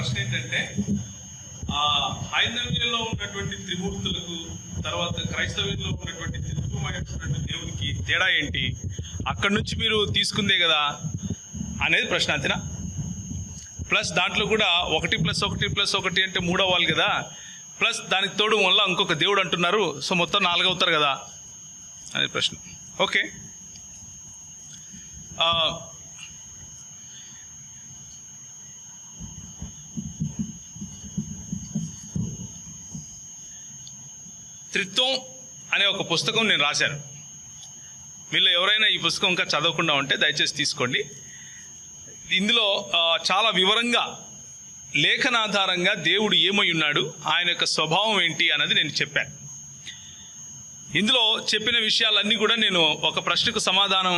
ప్రశ్న ఏంటంటే హైందవ్యంలో ఉన్నటువంటి త్రిమూర్తులకు తర్వాత క్రైస్తవ్యంలో ఉన్నటువంటి త్రిత్వమైనటువంటి దేవునికి తేడా ఏంటి, అక్కడి నుంచి మీరు తీసుకుందే కదా అనేది ప్రశ్న, అంతేనా? ప్లస్ దాంట్లో కూడా 1+1+1 అంటే 3 అవ్వాలి కదా, ప్లస్ దానికి తోడు వల్ల ఇంకొక దేవుడు అంటున్నారు, సో మొత్తం 4 అవుతారు కదా అనేది ప్రశ్న. ఓకే, త్రిత్వం అనే ఒక పుస్తకం నేను రాశాను. వీళ్ళు ఎవరైనా ఈ పుస్తకం ఇంకా చదవకుండా ఉంటే దయచేసి తీసుకోండి. ఇందులో చాలా వివరంగా లేఖనాధారంగా దేవుడు ఏమై ఉన్నాడు, ఆయన యొక్క స్వభావం ఏంటి అన్నది నేను చెప్పాను. ఇందులో చెప్పిన విషయాలన్నీ కూడా నేను ఒక ప్రశ్నకు సమాధానం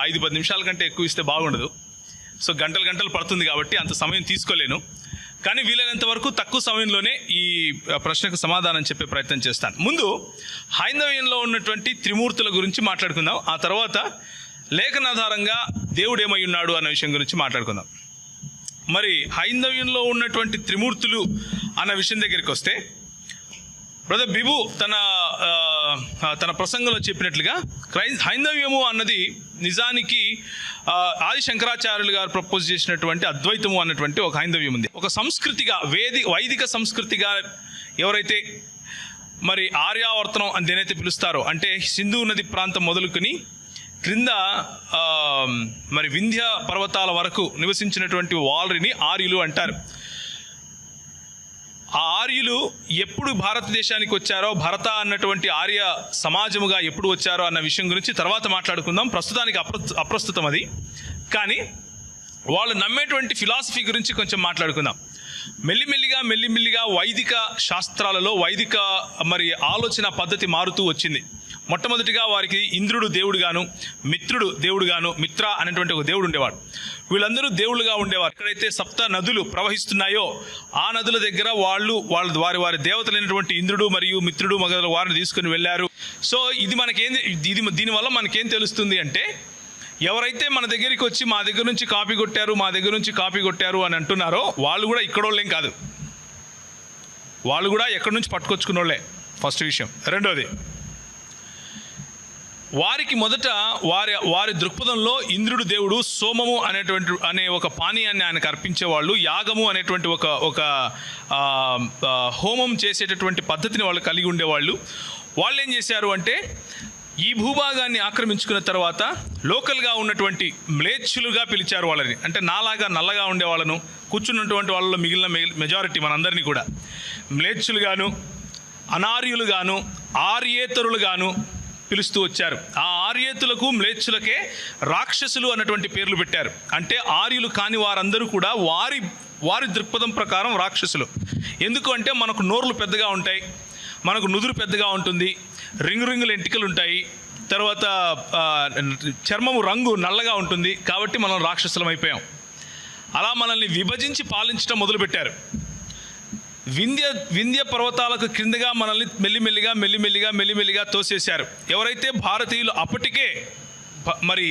5-10 నిమిషాల కంటే ఎక్కువ ఇస్తే బాగుండదు. సో గంటలు పడుతుంది కాబట్టి అంత సమయం తీసుకోలేను. కానీ వీలైనంత వరకు తక్కువ సమయంలోనే ఈ ప్రశ్నకు సమాధానం చెప్పే ప్రయత్నం చేస్తాను. ముందు హైందవ్యంలో ఉన్నటువంటి త్రిమూర్తుల గురించి మాట్లాడుకుందాం, ఆ తర్వాత లేఖనాధారంగా దేవుడు ఏమై ఉన్నాడు అన్న విషయం గురించి మాట్లాడుకుందాం. మరి హైందవ్యంలో ఉన్నటువంటి త్రిమూర్తులు అన్న విషయం దగ్గరికి వస్తే, బ్రదర్ బిబు తన ప్రసంగంలో చెప్పినట్లుగా హైందవ్యము అన్నది నిజానికి ఆది శంకరాచార్యులు గారు ప్రపోజ్ చేసినటువంటి అద్వైతము అన్నటువంటి ఒక హైందవ్యం ఉంది. ఒక సంస్కృతిగా వైదిక సంస్కృతిగా ఎవరైతే మరి ఆర్యావర్తనం అని దేనైతే పిలుస్తారో, అంటే సింధు నది ప్రాంతం మొదలుకొని క్రింద మరి వింధ్య పర్వతాల వరకు నివసించినటువంటి వారిని ఆర్యులు అంటారు. ఆ ఆర్యులు ఎప్పుడు భారతదేశానికి వచ్చారో, భరత అన్నటువంటి ఆర్య సమాజముగా ఎప్పుడు వచ్చారో అన్న విషయం గురించి తర్వాత మాట్లాడుకుందాం. ప్రస్తుతానికి అప్రస్తుతం అది. కానీ వాళ్ళు నమ్మేటువంటి ఫిలాసఫీ గురించి కొంచెం మాట్లాడుకుందాం. మెల్లిమెల్లిగా వైదిక శాస్త్రాలలో వైదిక మరి ఆలోచన పద్ధతి మారుతూ వచ్చింది. మొట్టమొదటిగా వారికి ఇంద్రుడు దేవుడుగాను, మిత్రుడు దేవుడుగాను, మిత్ర అనేటువంటి ఒక దేవుడు ఉండేవాడు. వీళ్ళందరూ దేవుళ్ళుగా ఉండేవారు. ఎక్కడైతే 7 నదులు ప్రవహిస్తున్నాయో ఆ నదుల దగ్గర వారి దేవతలైనటువంటి ఇంద్రుడు మరియు మిత్రుడు మొదలు వారిని తీసుకుని వెళ్ళారు. సో దీనివల్ల మనకేం తెలుస్తుంది అంటే, ఎవరైతే మన దగ్గరికి వచ్చి మా దగ్గర నుంచి కాపీ కొట్టారు అని అంటున్నారో వాళ్ళు కూడా ఇక్కడోళ్ళేం కాదు, వాళ్ళు కూడా ఎక్కడి నుంచి పట్టుకొచ్చుకున్నోళ్ళే. ఫస్ట్ విషయం. రెండోది, వారికి మొదట వారి దృక్పథంలో ఇంద్రుడు దేవుడు, సోమము అనే ఒక పానీయాన్ని ఆయనకు అర్పించేవాళ్ళు, యాగము అనేటువంటి ఒక హోమం చేసేటటువంటి పద్ధతిని వాళ్ళు కలిగి ఉండేవాళ్ళు. వాళ్ళు ఏం చేశారు అంటే, ఈ భూభాగాన్ని ఆక్రమించుకున్న తర్వాత లోకల్గా ఉన్నటువంటి మ్లేచ్చులుగా పిలిచారు వాళ్ళని. అంటే నాలాగా నల్లగా ఉండే వాళ్ళను, కూర్చున్నటువంటి వాళ్ళలో మిగిలిన మెజారిటీ మనందరినీ కూడా మ్లేచ్చులుగాను, అనార్యులుగాను, ఆర్యేతరులుగాను పిలుస్తూ వచ్చారు. ఆ ఆర్యేతులకు మ్లేచ్చులకే రాక్షసులు అన్నటువంటి పేర్లు పెట్టారు. అంటే ఆర్యులు కాని వారందరూ కూడా వారి దృక్పథం ప్రకారం రాక్షసులు. ఎందుకు అంటే, మనకు నోర్లు పెద్దగా ఉంటాయి, మనకు నుదురు పెద్దగా ఉంటుంది, రింగుల ఎంటికలు ఉంటాయి, తర్వాత చర్మము రంగు నల్లగా ఉంటుంది, కాబట్టి మనం రాక్షసులం అయిపోయాం. అలా మనల్ని విభజించి పాలించడం మొదలుపెట్టారు. వింధ్య పర్వతాలకు క్రిందగా మనల్ని మెల్లిమెల్లిగా తోసేశారు. ఎవరైతే భారతీయులు అప్పటికే మరి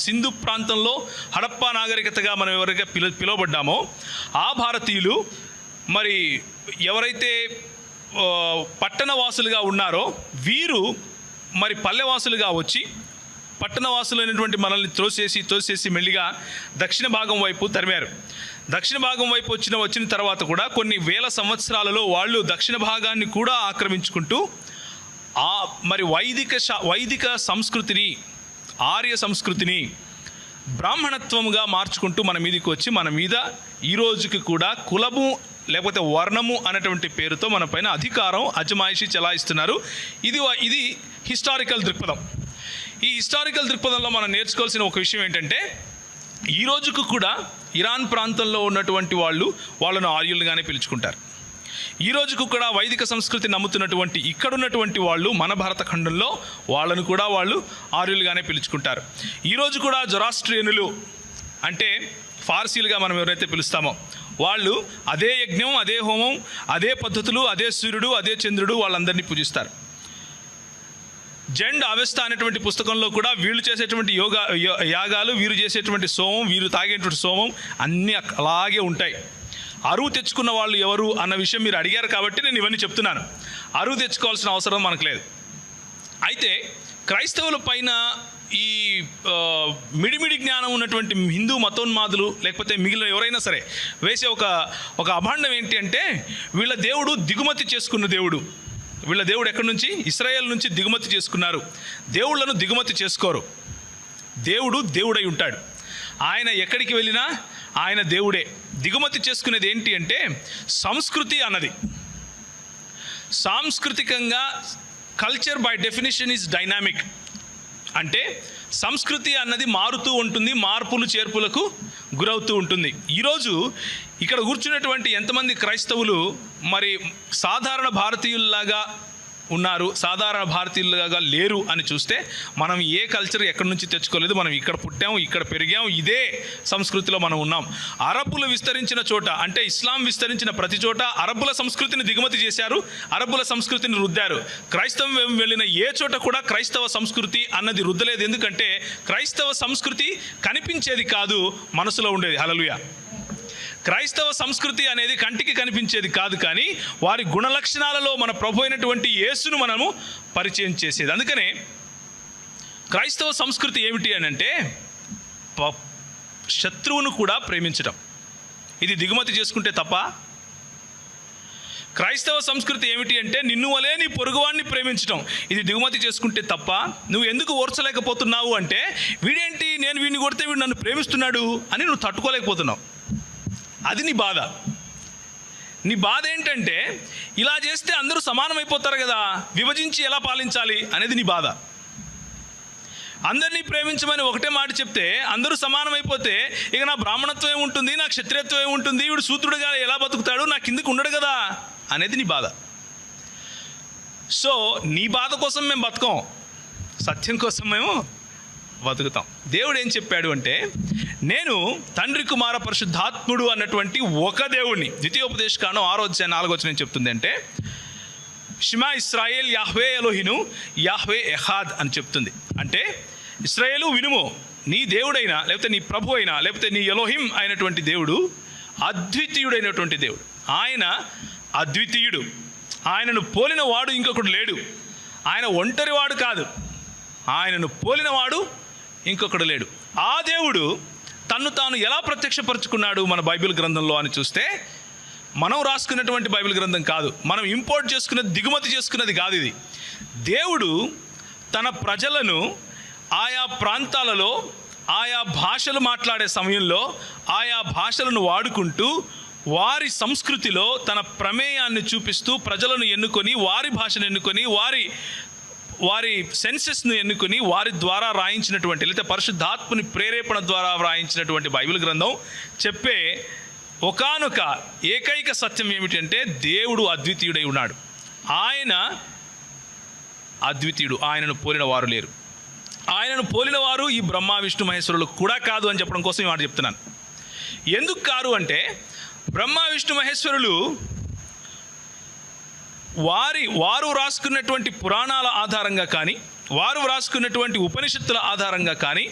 సింధు ప్రాంతంలో హడప్పా నాగరికతగా మనం ఎవరైతే పిలువబడ్డామో ఆ భారతీయులు మరి ఎవరైతే పట్టణవాసులుగా ఉన్నారో వీరు మరి పల్లెవాసులుగా వచ్చి పట్టణవాసులైనటువంటి మనల్ని తోసేసి మెల్లిగా దక్షిణ భాగం వైపు తరిమారు. దక్షిణ భాగం వైపు వచ్చిన తర్వాత కూడా కొన్ని వేల సంవత్సరాలలో వాళ్ళు దక్షిణ భాగాన్ని కూడా ఆక్రమించుకుంటూ మరి వైదిక సంస్కృతిని, ఆర్య సంస్కృతిని బ్రాహ్మణత్వముగా మార్చుకుంటూ మన మీదకి వచ్చి మన మీద ఈ రోజుకి కూడా కులము లేకపోతే వర్ణము అనేటువంటి పేరుతో మన పైన అధికారం అజమాయిషీ చెలాయిస్తున్నారు. ఇది హిస్టారికల్ దృక్పథం. ఈ హిస్టారికల్ దృక్పథంలో మనం నేర్చుకోవాల్సిన ఒక విషయం ఏంటంటే, ఈ రోజుకు కూడా ఇరాన్ ప్రాంతంలో ఉన్నటువంటి వాళ్ళను ఆర్యులుగానే పిలుచుకుంటారు. ఈ రోజుకు కూడా వైదిక సంస్కృతి నమ్ముతున్నటువంటి ఇక్కడున్నటువంటి వాళ్ళు మన భారతఖండంలో వాళ్ళను కూడా వాళ్ళు ఆర్యులుగానే పిలుచుకుంటారు. ఈరోజు కూడా జొరాస్ట్రియనులు అంటే ఫార్సీలుగా మనం ఎవరైతే పిలుస్తామో వాళ్ళు అదే యజ్ఞం, అదే హోమం, అదే పద్ధతులు, అదే సూర్యుడు, అదే చంద్రుడు వాళ్ళందరినీ పూజిస్తారు. జెండ్ అవెస్తా అనేటువంటి పుస్తకంలో కూడా వీళ్ళు చేసేటువంటి యాగాలు, వీరు చేసేటువంటి సోమం, వీరు తాగేటువంటి సోమం అన్నీ అలాగే ఉంటాయి. అరువు తెచ్చుకున్న వాళ్ళు ఎవరు అన్న విషయం మీరు అడిగారు కాబట్టి నేను ఇవన్నీ చెప్తున్నాను. అరువు తెచ్చుకోవాల్సిన అవసరం మనకు లేదు. అయితే క్రైస్తవుల పైన ఈ మిడిమిడి జ్ఞానం ఉన్నటువంటి హిందూ మతోన్మాదులు లేకపోతే మిగిలిన ఎవరైనా సరే వేసే ఒక అభాండం ఏంటి అంటే, వీళ్ళ దేవుడు దిగుమతి చేసుకున్న దేవుడు. వీళ్ళ దేవుడు ఎక్కడి నుంచి? ఇశ్రాయేల్ నుంచి దిగుమతి చేసుకున్నారు. దేవుళ్ళను దిగుమతి చేసుకోరు. దేవుడు దేవుడై ఉంటాడు. ఆయన ఎక్కడికి వెళ్ళినా ఆయన దేవుడే. దిగుమతి చేసుకునేది ఏంటి అంటే సంస్కృతి అన్నది. సాంస్కృతికంగా culture by definition is dynamic. అంటే సంస్కృతి అన్నది మారుతూ ఉంటుంది, మార్పులు చేర్పులకు గురవుతూ ఉంటుంది. ఈరోజు ఇక్కడ కూర్చున్నటువంటి ఎంతమంది క్రైస్తవులు మరి సాధారణ భారతీయుల్లాగా ఉన్నారు, సాధారణ భారతీయులుగా లేరు అని చూస్తే మనం ఏ కల్చర్ ఎక్కడి నుంచి తెచ్చుకోలేదు. మనం ఇక్కడ పుట్టాము, ఇక్కడ పెరిగాము, ఇదే సంస్కృతిలో మనం ఉన్నాం. అరబ్బులు విస్తరించిన చోట, అంటే ఇస్లాం విస్తరించిన ప్రతి చోట అరబ్బుల సంస్కృతిని దిగుమతి చేశారు, అరబ్బుల సంస్కృతిని రుద్దారు. క్రైస్తవం వెళ్ళిన ఏ చోట కూడా క్రైస్తవ సంస్కృతి అన్నది రుద్దలేదు. ఎందుకంటే క్రైస్తవ సంస్కృతి కనిపించేది కాదు, మనసులో ఉండేది. హల్లెలూయా. క్రైస్తవ సంస్కృతి అనేది కంటికి కనిపించేది కాదు, కానీ వారి గుణలక్షణాలలో మన ప్రభు అయినటువంటి యేసును మనము పరిచయం చేసేది. అందుకనే క్రైస్తవ సంస్కృతి ఏమిటి అని అంటే శత్రువును కూడా ప్రేమించడం. ఇది దిగుమతి చేసుకుంటే తప్ప. క్రైస్తవ సంస్కృతి ఏమిటి అంటే నిన్ను వలే నీ పొరుగువాడిని ప్రేమించడం. ఇది దిగుమతి చేసుకుంటే తప్ప. నువ్వు ఎందుకు ఓర్చలేకపోతున్నావు అంటే, వీడేంటి నేను వీడిని కొడితే వీడు నన్ను ప్రేమిస్తున్నాడు అని నువ్వు తట్టుకోలేకపోతున్నావు. అది నీ బాధ. నీ బాధ ఏంటంటే ఇలా చేస్తే అందరూ సమానమైపోతారు కదా, విభజించి ఎలా పాలించాలి అనేది నీ బాధ. అందరినీ ప్రేమించమని ఒకటే మాట చెప్తే అందరూ సమానమైపోతే ఇక నా బ్రాహ్మణత్వం ఏముంటుంది, నా క్షత్రియత్వం ఏముంటుంది, వీడు శూద్రుడుగా ఎలా బతుకుతాడు, నా కిందకు ఉండడు కదా అనేది నీ బాధ. సో నీ బాధ కోసం మేము బతకం, సత్యం కోసం మేము బతుకుతాం. దేవుడు ఏం చెప్పాడు అంటే, నేను తండ్రి కుమార పరిశుద్ధాత్ముడు అన్నటువంటి ఒక దేవుడిని. ద్వితీయోపదేశకాండం 6:4 చెప్తుంది అంటే, షిమా ఇస్రాయేల్ యాహ్వే ఎలోహిను యాహ్వే ఎహాద్ అని చెప్తుంది. అంటే ఇశ్రాయేలు వినుము, నీ దేవుడైనా లేకపోతే నీ ప్రభు అయినా లేకపోతే నీ ఎలోహిం అయినటువంటి దేవుడు అద్వితీయుడైనటువంటి దేవుడు. ఆయన అద్వితీయుడు. ఆయనను పోలిన వాడు ఇంకొకడు లేడు. ఆయన ఒంటరివాడు కాదు, ఆయనను పోలినవాడు ఇంకొకడు లేడు. ఆ దేవుడు తన్ను తాను ఎలా ప్రత్యక్షపరుచుకున్నాడు మన బైబిల్ గ్రంథంలో అని చూస్తే, మనం రాసుకున్నటువంటి బైబిల్ గ్రంథం కాదు, మనం ఇంపోర్ట్ చేసుకున్నది, దిగుమతి చేసుకున్నది కాదు. ఇది దేవుడు తన ప్రజలను ఆయా ప్రాంతాలలో ఆయా భాషలు మాట్లాడే సమయంలో ఆయా భాషలను వాడుకుంటూ వారి సంస్కృతిలో తన ప్రమేయాన్ని చూపిస్తూ ప్రజలను ఎన్నుకొని, వారి భాషను ఎన్నుకొని, వారి సెన్సెస్ను ఎన్నుకొని వారి ద్వారా రాయించినటువంటి, లేదా పరిశుద్ధాత్మని ప్రేరేపణ ద్వారా రాయించినటువంటి బైబిల్ గ్రంథం చెప్పే ఒకానొక ఏకైక సత్యం ఏమిటంటే, దేవుడు అద్వితీయుడై ఉన్నాడు. ఆయన అద్వితీయుడు, ఆయనను పోలిన వారు లేరు. ఆయనను పోలిన వారు ఈ బ్రహ్మ విష్ణు మహేశ్వరులు కూడా కాదు అని చెప్పడం కోసం ఈ మాట చెప్తున్నాను. ఎందుకు కారు అంటే, బ్రహ్మ విష్ణు మహేశ్వరులు వారు రాసుకున్నటువంటి పురాణాల ఆధారంగా కానీ, వారు రాసుకున్నటువంటి ఉపనిషత్తుల ఆధారంగా కానీ,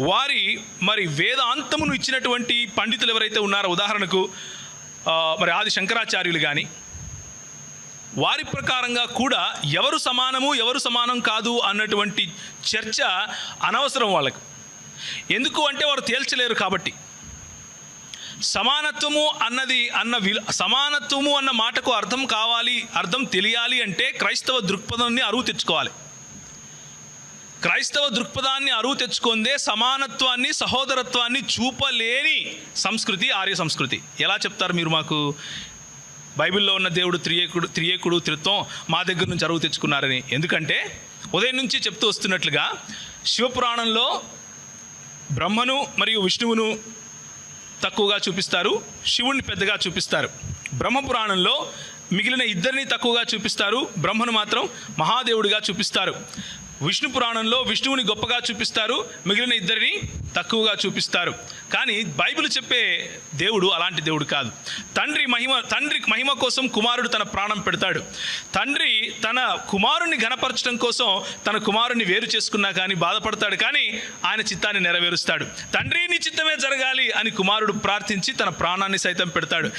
వారి మరి వేదాంతమును ఇచ్చినటువంటి పండితులు ఎవరైతే ఉన్నారో, ఉదాహరణకు మరి ఆది శంకరాచార్యులు కానీ, వారి ప్రకారంగా కూడా ఎవరు సమానము ఎవరు సమానం కాదు అన్నటువంటి చర్చ అనవసరం వాళ్ళకు. ఎందుకు అంటే వారు తేల్చలేరు కాబట్టి. సమానత్వము అన్న మాటకు అర్థం తెలియాలి అంటే క్రైస్తవ దృక్పథాన్ని అరువు తెచ్చుకోవాలి. క్రైస్తవ దృక్పథాన్ని అరువు తెచ్చుకుందే సమానత్వాన్ని, సహోదరత్వాన్ని చూపలేని సంస్కృతి ఆర్య సంస్కృతి. ఎలా చెప్తారు మీరు మాకు బైబిల్లో ఉన్న దేవుడు త్రియేకుడు త్రిత్వం మా దగ్గర నుంచి అరువు తెచ్చుకున్నారని? ఎందుకంటే ఉదయం నుంచి చెప్తూ వస్తున్నట్లుగా శివపురాణంలో బ్రహ్మను మరియు విష్ణువును తక్కువగా చూపిస్తారు, శివుణ్ణి పెద్దగా చూపిస్తారు. బ్రహ్మపురాణంలో మిగిలిన ఇద్దరిని తక్కువగా చూపిస్తారు, బ్రహ్మను మాత్రం మహాదేవుడిగా చూపిస్తారు. విష్ణు పురాణంలో విష్ణువుని గొప్పగా చూపిస్తారు, మిగిలిన ఇద్దరిని తక్కువగా చూపిస్తారు. కానీ బైబిల్ చెప్పే దేవుడు అలాంటి దేవుడు కాదు. తండ్రి మహిమ కోసం కుమారుడు తన ప్రాణం పెడతాడు. తండ్రి తన కుమారుణ్ణి ఘనపరచడం కోసం తన కుమారుణ్ణి వేరు చేసుకున్నా కానీ బాధపడతాడు, కానీ ఆయన చిత్తాన్ని నెరవేరుస్తాడు. తండ్రి నీ చిత్తమే జరగాలి అని కుమారుడు ప్రార్థించి తన ప్రాణాన్ని సైతం పెడతాడు.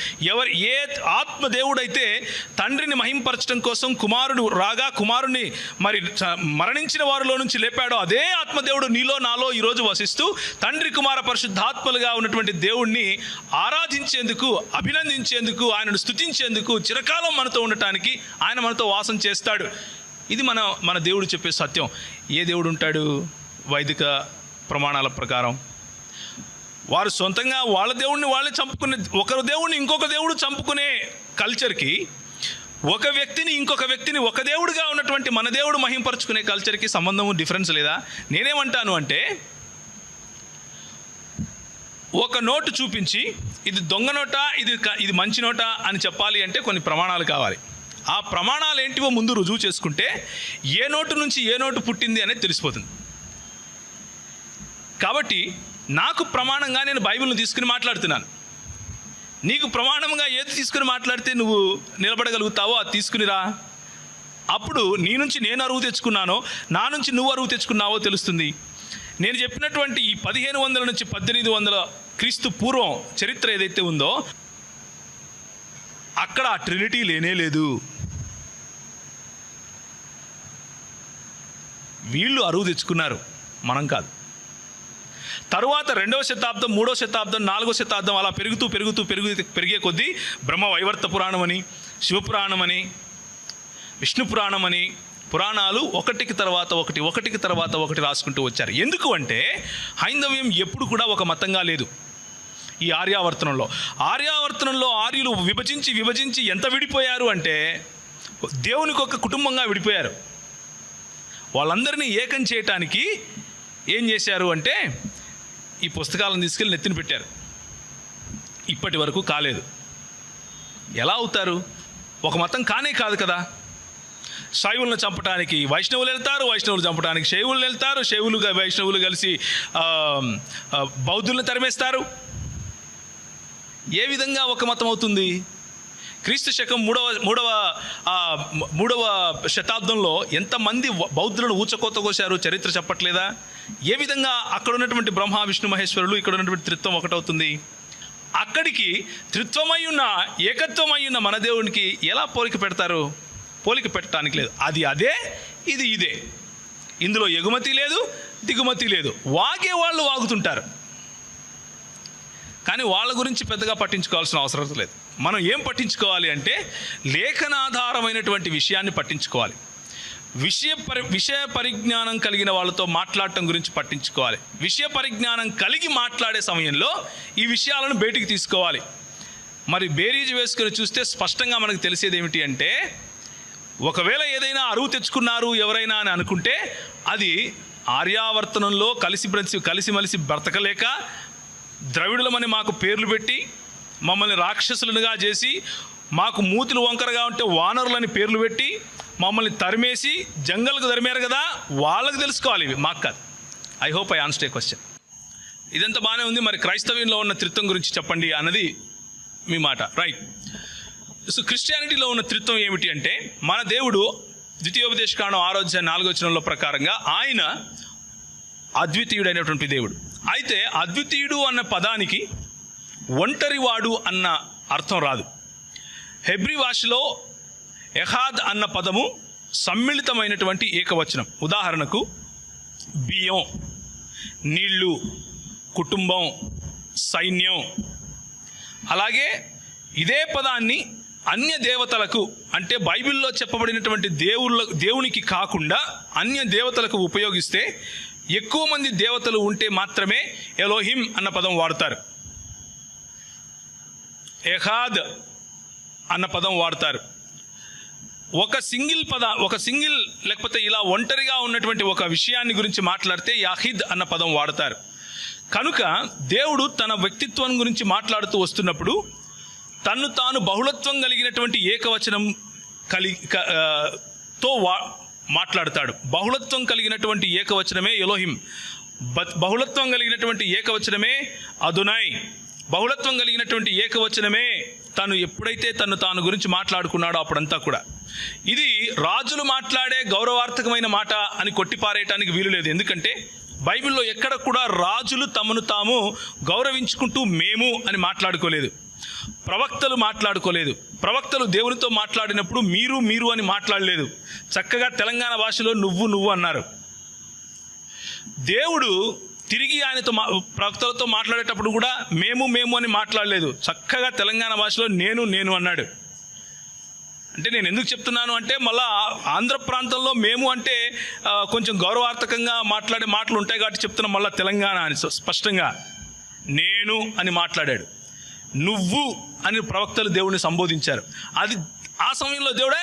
ఏ ఆత్మదేవుడైతే తండ్రిని మహింపరచడం కోసం కుమారుడు రాగా కుమారుణ్ణి మరి మరణించిన వారిలో నుంచి లేపాడో, అదే ఆత్మదేవుడు నీలో నాలో ఈరోజు వసిస్తూ తండ్రి కుమార పరిశుద్ధాత్మలుగా ఉన్నటువంటి దేవుణ్ణి ఆరాధించేందుకు, అభినందించేందుకు, ఆయనను స్తుతించేందుకు, చిరకాలం మనతో ఉండటానికి ఆయన మనతో వాసం చేస్తాడు. ఇది మన దేవుడు చెప్పే సత్యం. ఏ దేవుడు ఉంటాడు? వైదిక ప్రమాణాల ప్రకారం వారు సొంతంగా వాళ్ళ దేవుడిని వాళ్ళే చంపుకునే, ఒకరు దేవుడిని ఇంకొక దేవుడు చంపుకునే కల్చర్కి, ఒక వ్యక్తిని ఇంకొక వ్యక్తిని ఒక దేవుడుగా ఉన్నటువంటి మన దేవుడు మహింపరచుకునే కల్చర్కి సంబంధం, డిఫరెన్స్ లేదా? నేనేమంటాను అంటే, ఒక నోటు చూపించి ఇది దొంగ నోటా, ఇది మంచి నోటా అని చెప్పాలి అంటే కొన్ని ప్రమాణాలు కావాలి. ఆ ప్రమాణాలు ఏంటివో ముందు రుజువు చేసుకుంటే ఏ నోటు నుంచి ఏ నోటు పుట్టింది అనేది తెలిసిపోతుంది. కాబట్టి నాకు ప్రమాణంగా నేను బైబిల్ని తీసుకుని మాట్లాడుతున్నాను. నీకు ప్రమాణంగా ఏది తీసుకుని మాట్లాడితే నువ్వు నిలబడగలుగుతావో అది తీసుకునిరా. అప్పుడు నీ నుంచి నేను అరువు తెచ్చుకున్నానో, నా నుంచి నువ్వు అరువు తెచ్చుకున్నావో తెలుస్తుంది. నేను చెప్పినటువంటి ఈ 1500 నుంచి 1800 క్రీస్తు పూర్వం చరిత్ర ఏదైతే ఉందో అక్కడ ఆ ట్రినిటీ లేనే లేదు. వీళ్ళు అరువు తెచ్చుకున్నారు, మనం కాదు. తరువాత 2వ శతాబ్దం, 3వ శతాబ్దం, 4వ శతాబ్దం అలా పెరిగే కొద్దీ బ్రహ్మ వైవర్త పురాణం అని, శివపురాణం అని, విష్ణు పురాణం అని పురాణాలు ఒకటికి తర్వాత ఒకటి రాసుకుంటూ వచ్చారు. ఎందుకు అంటే హైందవ్యం ఎప్పుడు కూడా ఒక మతంగా లేదు. ఈ ఆర్యావర్తనంలో ఆర్యులు విభజించి ఎంత విడిపోయారు అంటే దేవునికి ఒక కుటుంబంగా విడిపోయారు. వాళ్ళందరినీ ఏకం చేయటానికి ఏం చేశారు అంటే ఈ పుస్తకాలను తీసుకెళ్ళి నెత్తిన పెట్టారు. ఇప్పటి వరకు కాలేదు. ఎలా అవుతారు? ఒక మతం కాదు కదా. శైవులను చంపడానికి వైష్ణవులు వెళ్తారు, వైష్ణవులు చంపడానికి శైవులు వెళ్తారు, వైష్ణవులు కలిసి బౌద్ధులను తరిమేస్తారు. ఏ విధంగా ఒక మతం అవుతుంది? క్రీస్తు శకం మూడవ శతాబ్దంలో ఎంతమంది బౌద్ధులను ఊచకోత కోశారు చరిత్ర చెప్పట్లేదా? ఏ విధంగా అక్కడ ఉన్నటువంటి బ్రహ్మ విష్ణు మహేశ్వరులు, ఇక్కడ ఉన్నటువంటి త్రిత్వం ఒకటవుతుంది? అక్కడికి త్రిత్వమై ఉన్న, ఏకత్వమై ఉన్న మన దేవునికి ఎలా పోలిక పెడతారు? పోలిక పెట్టడానికి లేదు. అది అదే, ఇది ఇదే. ఇందులో ఎగుమతి లేదు, దిగుమతి లేదు. వాగే వాళ్ళు వాగుతుంటారు, కానీ వాళ్ళ గురించి పెద్దగా పట్టించుకోవాల్సిన అవసరం లేదు. మనం ఏం పట్టించుకోవాలి అంటే లేఖనాధారమైనటువంటి విషయాన్ని పట్టించుకోవాలి. విషయ పరిజ్ఞానం కలిగిన వాళ్ళతో మాట్లాడటం గురించి పట్టించుకోవాలి. విషయ పరిజ్ఞానం కలిగి మాట్లాడే సమయంలో ఈ విషయాలను బయటికి తీసుకోవాలి. మరి బేరీజు వేసుకొని చూస్తే స్పష్టంగా మనకు తెలిసేది ఏమిటి అంటే, ఒకవేళ ఏదైనా అరువు తెచ్చుకున్నారు ఎవరైనా అని అనుకుంటే అది ఆర్యావర్తనంలో కలిసిమెలిసి బ్రతకలేక ద్రవిడులమని మాకు పేర్లు పెట్టి మమ్మల్ని రాక్షసులుగా చేసి, మాకు మూతులు వంకరగా ఉంటే వానరులని పేర్లు పెట్టి మమ్మల్ని తరిమేసి జంగల్కు తరిమారు కదా, వాళ్ళకి తెలుసుకోవాలి, ఇవి మాకు కాదు. I hope I answer A question. ఇదంతా బాగానే ఉంది. మరి క్రైస్తవ్యంలో ఉన్న త్రిత్వం గురించి చెప్పండి అన్నది మీ మాట, రైట్? సో క్రిస్టియానిటీలో ఉన్న త్రిత్వం ఏమిటి అంటే, మన దేవుడు ద్వితీయోపదేశకాండం 6:4 ప్రకారంగా ఆయన అద్వితీయుడైనటువంటి దేవుడు. అయితే అద్వితీయుడు అన్న పదానికి ఒంటరివాడు అన్న అర్థం రాదు. హెబ్రీ భాషలో ఎహాద్ అన్న పదము సమ్మిళితమైనటువంటి ఏకవచనం. ఉదాహరణకు బియ్యం, నీళ్ళు, కుటుంబం, సైన్యం. అలాగే ఇదే పదాన్ని అన్య దేవతలకు, అంటే బైబిల్లో చెప్పబడినటువంటి దేవునికి కాకుండా అన్య దేవతలకు ఉపయోగిస్తే, ఎక్కువ మంది దేవతలు ఉంటే మాత్రమే ఎలోహిం అన్న పదం వాడతారు, ఎహాద్ అన్న పదం వాడతారు. ఒక సింగిల్ లేకపోతే ఇలా ఒంటరిగా ఉన్నటువంటి ఒక విషయాన్ని గురించి మాట్లాడితే యాహిద్ అన్న పదం వాడతారు. కనుక దేవుడు తన వ్యక్తిత్వం గురించి మాట్లాడుతూ వస్తున్నప్పుడు తన్ను తాను బహుళత్వం కలిగినటువంటి ఏకవచనం మాట్లాడతాడు. బహుళత్వం కలిగినటువంటి ఏకవచనమే ఎలోహిం. బహుళత్వం కలిగినటువంటి ఏకవచనమే అదునై. బహుళత్వం కలిగినటువంటి ఏకవచనమే తను ఎప్పుడైతే తాను గురించి మాట్లాడుకున్నాడో అప్పుడంతా కూడా. ఇది రాజులు మాట్లాడే గౌరవార్థకమైన మాట అని కొట్టిపారేయటానికి వీలు లేదు. ఎందుకంటే బైబిల్లో ఎక్కడ కూడా రాజులు తమను తాము గౌరవించుకుంటూ మేము అని మాట్లాడుకోలేదు. ప్రవక్తలు మాట్లాడుకోలేదు. ప్రవక్తలు దేవునితో మాట్లాడినప్పుడు మీరు అని మాట్లాడలేదు. చక్కగా తెలంగాణ భాషలో నువ్వు అన్నారు. దేవుడు తిరిగి ఆయనతో ప్రవక్తలతో మాట్లాడేటప్పుడు కూడా మేము అని మాట్లాడలేదు. చక్కగా తెలంగాణ భాషలో నేను అన్నాడు. అంటే నేను ఎందుకు చెప్తున్నాను అంటే, మళ్ళా ఆంధ్ర ప్రాంతంలో మేము అంటే కొంచెం గౌరవార్థకంగా మాట్లాడే మాటలు ఉంటాయి కాబట్టి చెప్తున్నా. మళ్ళీ తెలంగాణ అని స్పష్టంగా నేను అని మాట్లాడాడు. నువ్వు అని ప్రవక్తలు దేవుడిని సంబోధించారు. అది ఆ సమయంలో దేవుడే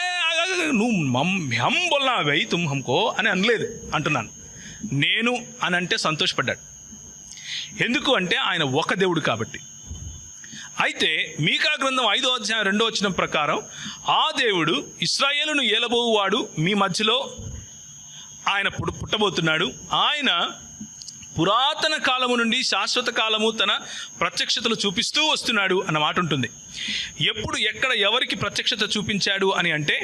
నువ్వు హం బోల్నా భయ్ తుమ్ హంకో అని అనలేదు. అంటున్నాను నేను అని అంటే సంతోషపడ్డాడు. ఎందుకు అంటే ఆయన ఒక దేవుడు కాబట్టి. అయితే మీకా గ్రంథం 5వ అధ్యాయం 2వ వచనం ప్రకారం ఆ దేవుడు ఇశ్రాయేలును ఏలబోవువాడు మీ మధ్యలో ఆయన పుట్టబోతున్నాడు. ఆయన పురాతన కాలము నుండి శాశ్వత కాలము తన ప్రత్యక్షతలు చూపిస్తూ వస్తున్నాడు అన్న మాట ఉంటుంది. ఎప్పుడు ఎక్కడ ఎవరికి ప్రత్యక్షత చూపించాడు అని అంటే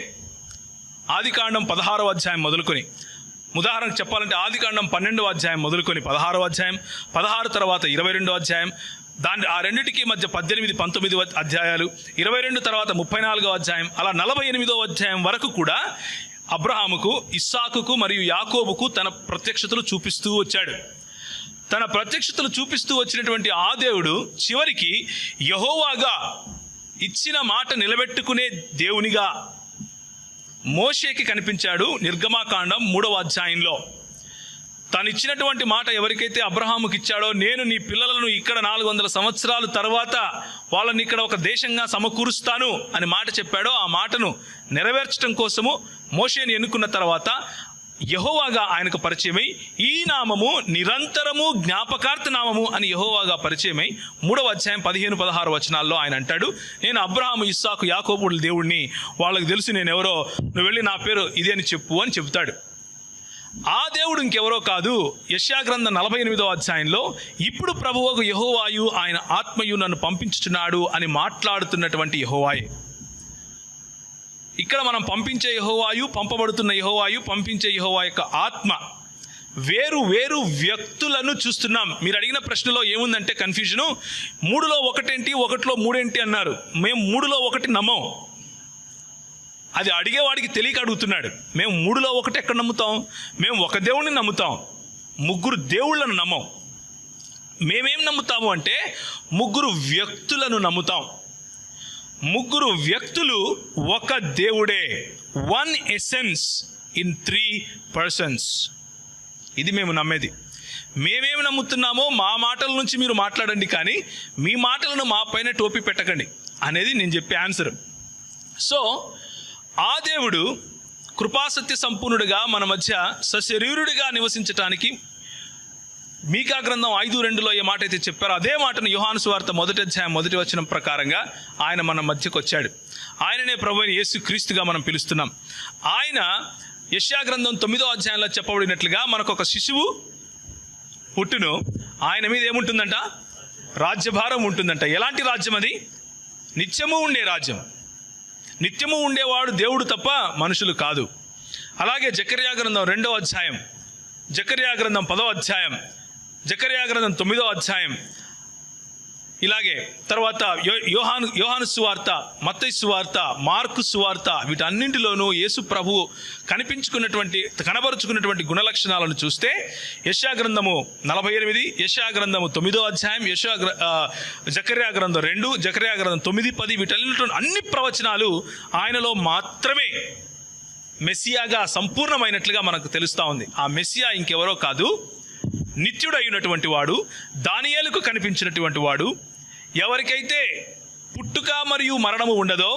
ఆదికాండం 16వ అధ్యాయం మొదలుకొని, ఉదాహరణకు చెప్పాలంటే ఆదికాండం 12వ అధ్యాయం మొదలుకొని 16వ అధ్యాయం, 16 తర్వాత 22వ అధ్యాయం, ఆ రెండింటికి మధ్య 18, 19 అధ్యాయాలు, 22 తర్వాత 34వ అధ్యాయం, అలా 48వ అధ్యాయం వరకు కూడా అబ్రహాముకు, ఇస్సాకుకు మరియు యాకోబుకు తన ప్రత్యక్షతలు చూపిస్తూ వచ్చాడు. తన ప్రత్యక్షతలు చూపిస్తూ వచ్చినటువంటి ఆ దేవుడు చివరికి యెహోవాగా ఇచ్చిన మాట నిలబెట్టుకునే దేవునిగా మోషేకి కనిపించాడు. నిర్గమాకాండం 3వ అధ్యాయంలో తను ఇచ్చినటువంటి మాట ఎవరికైతే అబ్రహాముకి ఇచ్చాడో, నేను నీ పిల్లలను ఇక్కడ 400 సంవత్సరాల తర్వాత వాళ్ళని ఇక్కడ ఒక దేశంగా సమకూరుస్తాను అని మాట చెప్పాడో, ఆ మాటను నెరవేర్చడం కోసము మోషేని ఎన్నుకున్న తర్వాత యెహోవాగా ఆయనకు పరిచయమై ఈ నామము నిరంతరము జ్ఞాపకార్థ నామము అని యెహోవాగా పరిచయమై 3వ అధ్యాయం 15, 16 వచనాల్లో ఆయన అంటాడు, నేను అబ్రహాము, ఇస్సాకు, యాకోబుల దేవుడిని, వాళ్ళకి తెలుసు నేను ఎవరో, నువ్వు వెళ్ళి నా పేరు ఇదే అని చెప్పు అని చెబుతాడు. ఆ దేవుడు ఇంకెవరో కాదు. యెషయా గ్రంథం 48వ అధ్యాయంలో ఇప్పుడు ప్రభువగు యెహోవాయు ఆయన ఆత్మయు నన్ను పంపించుచున్నాడు అని మాట్లాడుతున్నటువంటి యెహోవాయే. ఇక్కడ మనం పంపించే యెహోవాయు, పంపబడుతున్న యెహోవాయు, పంపించే యెహోవా యొక్క ఆత్మ వేరు వేరు వ్యక్తులను చూస్తున్నాం. మీరు అడిగిన ప్రశ్నలో ఏముందంటే కన్ఫ్యూజను, 3లో 1 ఏంటి, 1లో 3 ఏంటి అన్నారు. మేము 3లో 1 నమ్మం. అది అడిగేవాడికి తెలియక అడుగుతున్నాడు. మేము 3లో 1 ఎక్కడ నమ్ముతాం? మేము ఒక దేవుడిని నమ్ముతాం, 3 దేవుళ్ళను నమ్మం. మేమేం నమ్ముతాము అంటే 3 వ్యక్తులను నమ్ముతాం. 3 వ్యక్తులు ఒక దేవుడే, 1 ఎసెన్స్ ఇన్ 3 పర్సన్స్. ఇది మేము నమ్మేది. మేమేమి నమ్ముతున్నామో మా మాటల నుంచి మీరు మాట్లాడండి, కానీ మీ మాటలను మా పైన టోపీ పెట్టకండి అనేది నేను చెప్పే ఆన్సర్. సో ఆ దేవుడు కృపాసత్య సంపూర్ణుడిగా మన మధ్య సశరీరుడిగా నివసించటానికి మీకా గ్రంథం 5:2లో ఏ మాట అయితే చెప్పారో అదే మాటను యోహాను సువార్త 1వ అధ్యాయం 1వ వచనం ప్రకారంగా ఆయన మన మధ్యకు వచ్చాడు. ఆయననే ప్రభువైన యేసు క్రీస్తుగా మనం పిలుస్తున్నాం. ఆయన యెషయా గ్రంథం 9వ అధ్యాయంలో చెప్పబడినట్లుగా మనకు ఒక శిశువు పుట్టును, ఆయన మీద ఏముంటుందంట? రాజ్యభారం ఉంటుందంట. ఎలాంటి రాజ్యం అది? నిత్యము ఉండే రాజ్యం. నిత్యము ఉండేవాడు దేవుడు తప్ప మనుషులు కాదు. అలాగే జకర్యా గ్రంథం 2వ అధ్యాయం, జకర్యా గ్రంథం 10వ అధ్యాయం, జకర్యా గ్రంథం 9వ అధ్యాయం, ఇలాగే తర్వాత యోహాను సువార్త, మత్తయి సువార్త, మార్కు సువార్త, వీటన్నింటిలోనూ యేసు ప్రభువు కనబరుచుకున్నటువంటి గుణలక్షణాలను చూస్తే యెషయా గ్రంథము 48, యెషయా గ్రంథము 9వ అధ్యాయం, జకర్యా గ్రంథం 2, జకర్యా గ్రంథం 9, 10 వీటన్నింటిలో అన్ని ప్రవచనాలు ఆయనలో మాత్రమే మెస్సియాగా సంపూర్ణమైనట్లుగా మనకు తెలుస్తూ ఉంది. ఆ మెస్సియా ఇంకెవరో కాదు, నిత్యుడైనటువంటి వాడు, దానియేలుకు కనిపించినటువంటి వాడు, ఎవరికైతే పుట్టుక మరియు మరణము ఉండదో,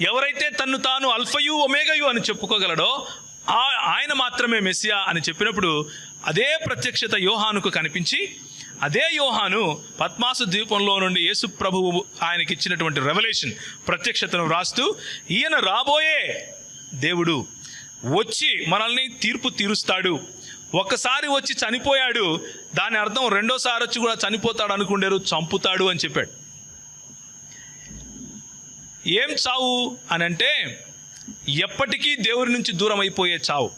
ఎవరైతే తన్ను తాను అల్ఫయు ఒమేగయు అని చెప్పుకోగలడో ఆయన మాత్రమే మెస్సియా అని చెప్పినప్పుడు అదే ప్రత్యక్షత యోహానుకు కనిపించి, అదే యోహాను పద్మాసు ద్వీపంలో నుండి యేసు ప్రభువు ఆయనకి ఇచ్చినటువంటి రెవల్యూషన్ ప్రత్యక్షతను వ్రాస్తూ, ఈయన రాబోయే దేవుడు, వచ్చి మనల్ని తీర్పు తీరుస్తాడు, ఒక్కసారి వచ్చి చనిపోయాడు, దాని అర్థం రెండోసారి వచ్చి కూడా చనిపోతాడు అనుకుంటారు, చంపుతాడు అని చెప్పాడు. ఏం చావు అని అంటే ఎప్పటికీ దేవుడి నుంచి దూరం అయిపోయే చావు.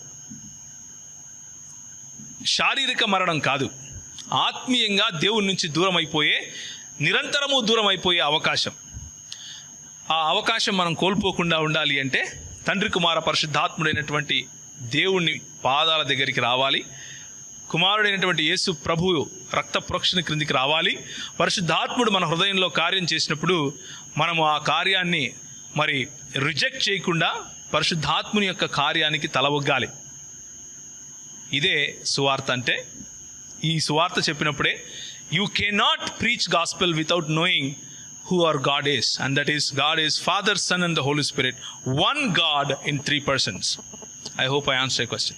శారీరక మరణం కాదు, ఆత్మీయంగా దేవుడి నుంచి దూరం అయిపోయే, నిరంతరము దూరం అయిపోయే అవకాశం. ఆ అవకాశం మనం కోల్పోకుండా ఉండాలి అంటే తండ్రి కుమార పరిశుద్ధాత్ముడైనటువంటి దేవుణ్ణి పాదాల దగ్గరికి రావాలి. కుమారుడైనటువంటి యేసు ప్రభు రక్త ప్రోక్షణ క్రిందికి రావాలి. పరిశుద్ధాత్ముడు మన హృదయంలో కార్యం చేసినప్పుడు మనము ఆ కార్యాన్ని మరి రిజెక్ట్ చేయకుండా పరిశుద్ధాత్ముని యొక్క కార్యానికి తలవొగ్గాలి. ఇదే సువార్త అంటే. ఈ సువార్త చెప్పినప్పుడే you cannot preach gospel without knowing who our God is, and that is God is Father, Son and the Holy Spirit, one God in 3 persons. I hope I answered your question.